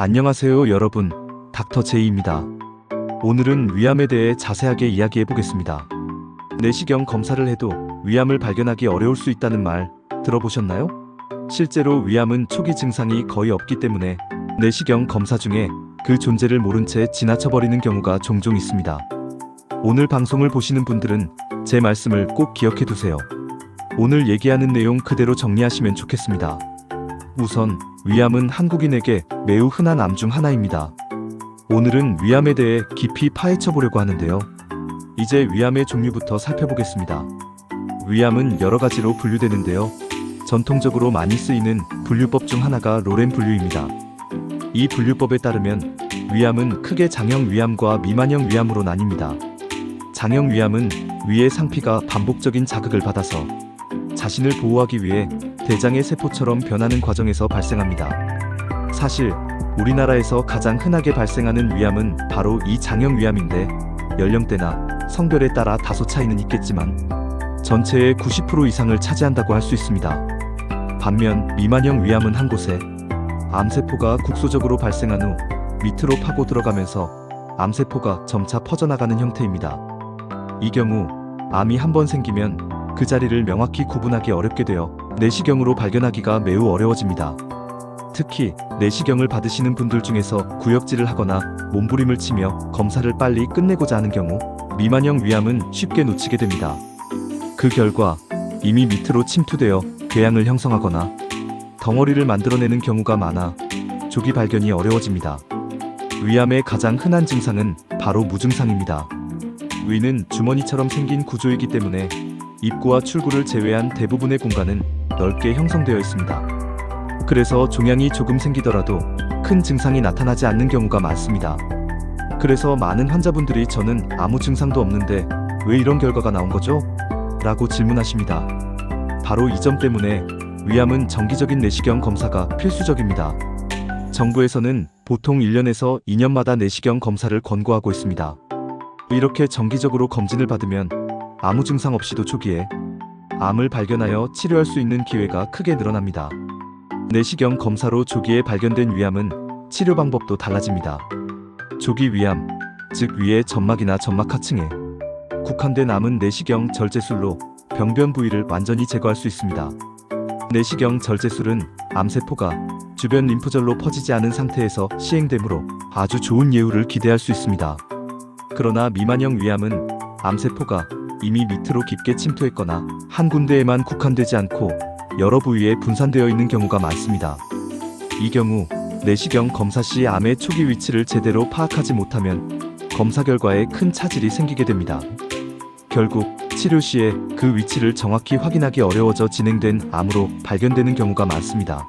안녕하세요 여러분, 닥터 제이입니다. 오늘은 위암에 대해 자세하게 이야기해 보겠습니다. 내시경 검사를 해도 위암을 발견하기 어려울 수 있다는 말 들어보셨나요? 실제로 위암은 초기 증상이 거의 없기 때문에 내시경 검사 중에 그 존재를 모른 채 지나쳐버리는 경우가 종종 있습니다. 오늘 방송을 보시는 분들은 제 말씀을 꼭 기억해 두세요. 오늘 얘기하는 내용 그대로 정리하시면 좋겠습니다. 우선 위암은 한국인에게 매우 흔한 암 중 하나입니다. 오늘은 위암에 대해 깊이 파헤쳐 보려고 하는데요. 이제 위암의 종류부터 살펴보겠습니다. 위암은 여러 가지로 분류되는데요. 전통적으로 많이 쓰이는 분류법 중 하나가 로렌 분류입니다. 이 분류법에 따르면 위암은 크게 장형 위암과 미만형 위암으로 나뉩니다. 장형 위암은 위의 상피가 반복적인 자극을 받아서 자신을 보호하기 위해 대장의 세포처럼 변하는 과정에서 발생합니다. 사실 우리나라에서 가장 흔하게 발생하는 위암은 바로 이 장형 위암인데 연령대나 성별에 따라 다소 차이는 있겠지만 전체의 90% 이상을 차지한다고 할 수 있습니다. 반면 미만형 위암은 한 곳에 암세포가 국소적으로 발생한 후 밑으로 파고 들어가면서 암세포가 점차 퍼져나가는 형태입니다. 이 경우 암이 한 번 생기면 그 자리를 명확히 구분하기 어렵게 되어 내시경으로 발견하기가 매우 어려워집니다. 특히 내시경을 받으시는 분들 중에서 구역질을 하거나 몸부림을 치며 검사를 빨리 끝내고자 하는 경우 미만형 위암은 쉽게 놓치게 됩니다. 그 결과 이미 밑으로 침투되어 궤양을 형성하거나 덩어리를 만들어내는 경우가 많아 조기 발견이 어려워집니다. 위암의 가장 흔한 증상은 바로 무증상입니다. 위는 주머니처럼 생긴 구조이기 때문에 입구와 출구를 제외한 대부분의 공간은 넓게 형성되어 있습니다. 그래서 종양이 조금 생기더라도 큰 증상이 나타나지 않는 경우가 많습니다. 그래서 많은 환자분들이 저는 아무 증상도 없는데 왜 이런 결과가 나온 거죠? 라고 질문하십니다. 바로 이 점 때문에 위암은 정기적인 내시경 검사가 필수적입니다. 정부에서는 보통 1년에서 2년마다 내시경 검사를 권고하고 있습니다. 이렇게 정기적으로 검진을 받으면 아무 증상 없이도 초기에 암을 발견하여 치료할 수 있는 기회가 크게 늘어납니다. 내시경 검사로 조기에 발견된 위암은 치료 방법도 달라집니다. 조기 위암, 즉 위의 점막이나 점막 하층에 국한된 암은 내시경 절제술로 병변 부위를 완전히 제거할 수 있습니다. 내시경 절제술은 암세포가 주변 림프절로 퍼지지 않은 상태에서 시행되므로 아주 좋은 예후를 기대할 수 있습니다. 그러나 미만형 위암은 암세포가 이미 밑으로 깊게 침투했거나 한 군데에만 국한되지 않고 여러 부위에 분산되어 있는 경우가 많습니다. 이 경우 내시경 검사 시 암의 초기 위치를 제대로 파악하지 못하면 검사 결과에 큰 차질이 생기게 됩니다. 결국 치료 시에 그 위치를 정확히 확인하기 어려워져 진행된 암으로 발견되는 경우가 많습니다.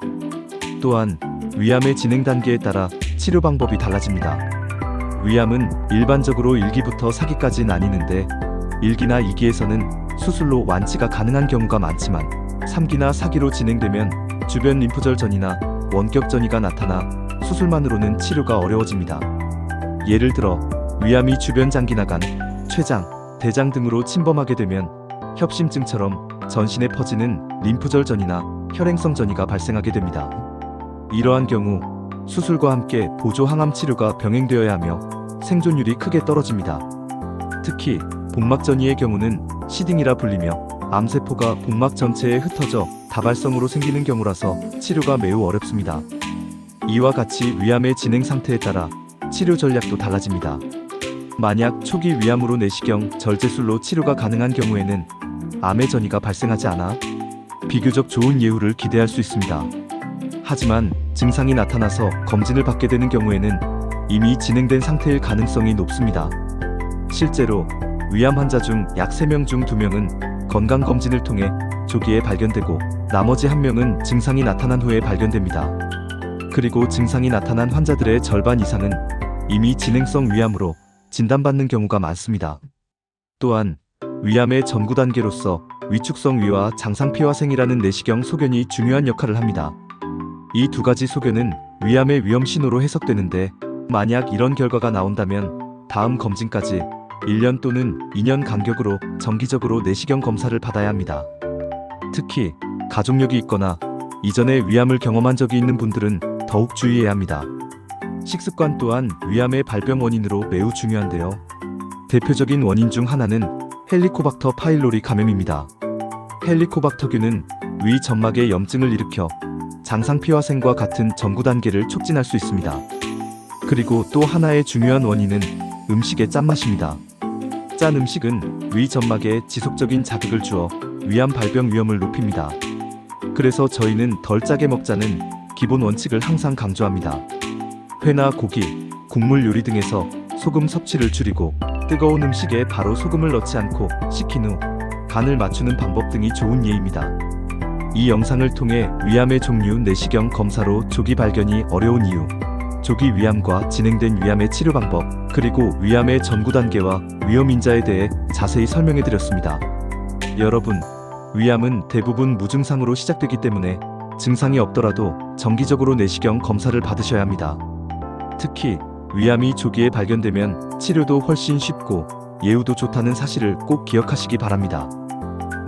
또한 위암의 진행 단계에 따라 치료 방법이 달라집니다. 위암은 일반적으로 1기부터 4기까지 나뉘는데 1기나 2기에서는 수술로 완치가 가능한 경우가 많지만 3기나 4기로 진행되면 주변 림프절 전이나 원격 전이가 나타나 수술만으로는 치료가 어려워집니다. 예를 들어 위암이 주변 장기나 간, 췌장, 대장 등으로 침범하게 되면 협심증처럼 전신에 퍼지는 림프절 전이나 혈행성 전이가 발생하게 됩니다. 이러한 경우 수술과 함께 보조 항암 치료가 병행되어야 하며 생존율이 크게 떨어집니다. 특히 복막 전이의 경우는 시딩이라 불리며 암세포가 복막 전체에 흩어져 다발성으로 생기는 경우라서 치료가 매우 어렵습니다. 이와 같이 위암의 진행 상태에 따라 치료 전략도 달라집니다. 만약 초기 위암으로 내시경 절제술로 치료가 가능한 경우에는 암의 전이가 발생하지 않아 비교적 좋은 예후를 기대할 수 있습니다. 하지만 증상이 나타나서 검진을 받게 되는 경우에는 이미 진행된 상태일 가능성이 높습니다. 실제로 위암 환자 중 약 3명 중 2명은 건강검진을 통해 조기에 발견되고 나머지 1명은 증상이 나타난 후에 발견됩니다. 그리고 증상이 나타난 환자들의 절반 이상은 이미 진행성 위암으로 진단받는 경우가 많습니다. 또한 위암의 전구 단계로서 위축성 위와 장상피화생이라는 내시경 소견이 중요한 역할을 합니다. 이 두 가지 소견은 위암의 위험 신호로 해석되는데 만약 이런 결과가 나온다면 다음 검진까지 1년 또는 2년 간격으로 정기적으로 내시경 검사를 받아야 합니다. 특히 가족력이 있거나 이전에 위암을 경험한 적이 있는 분들은 더욱 주의해야 합니다. 식습관 또한 위암의 발병 원인으로 매우 중요한데요. 대표적인 원인 중 하나는 헬리코박터 파일로리 감염입니다. 헬리코박터균은 위 점막에 염증을 일으켜 장상피화생과 같은 전구 단계를 촉진할 수 있습니다. 그리고 또 하나의 중요한 원인은 음식의 짠맛입니다. 짠 음식은 위 점막에 지속적인 자극을 주어 위암 발병 위험을 높입니다. 그래서 저희는 덜 짜게 먹자는 기본 원칙을 항상 강조합니다. 회나 고기, 국물 요리 등에서 소금 섭취를 줄이고 뜨거운 음식에 바로 소금을 넣지 않고 식힌 후 간을 맞추는 방법 등이 좋은 예입니다. 이 영상을 통해 위암의 종류 내시경 검사로 조기 발견이 어려운 이유, 조기 위암과 진행된 위암의 치료 방법, 그리고 위암의 전구 단계와 위험 인자에 대해 자세히 설명해 드렸습니다. 여러분, 위암은 대부분 무증상으로 시작되기 때문에 증상이 없더라도 정기적으로 내시경 검사를 받으셔야 합니다. 특히 위암이 조기에 발견되면 치료도 훨씬 쉽고 예후도 좋다는 사실을 꼭 기억하시기 바랍니다.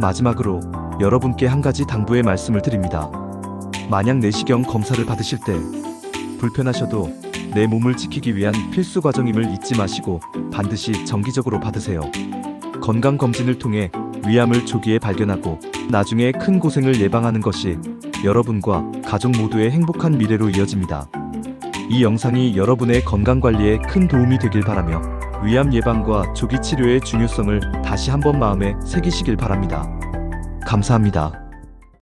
마지막으로 여러분께 한 가지 당부의 말씀을 드립니다. 만약 내시경 검사를 받으실 때 불편하셔도 내 몸을 지키기 위한 필수 과정임을 잊지 마시고 반드시 정기적으로 받으세요. 건강검진을 통해 위암을 조기에 발견하고 나중에 큰 고생을 예방하는 것이 여러분과 가족 모두의 행복한 미래로 이어집니다. 이 영상이 여러분의 건강관리에 큰 도움이 되길 바라며 위암 예방과 조기 치료의 중요성을 다시 한번 마음에 새기시길 바랍니다. 감사합니다.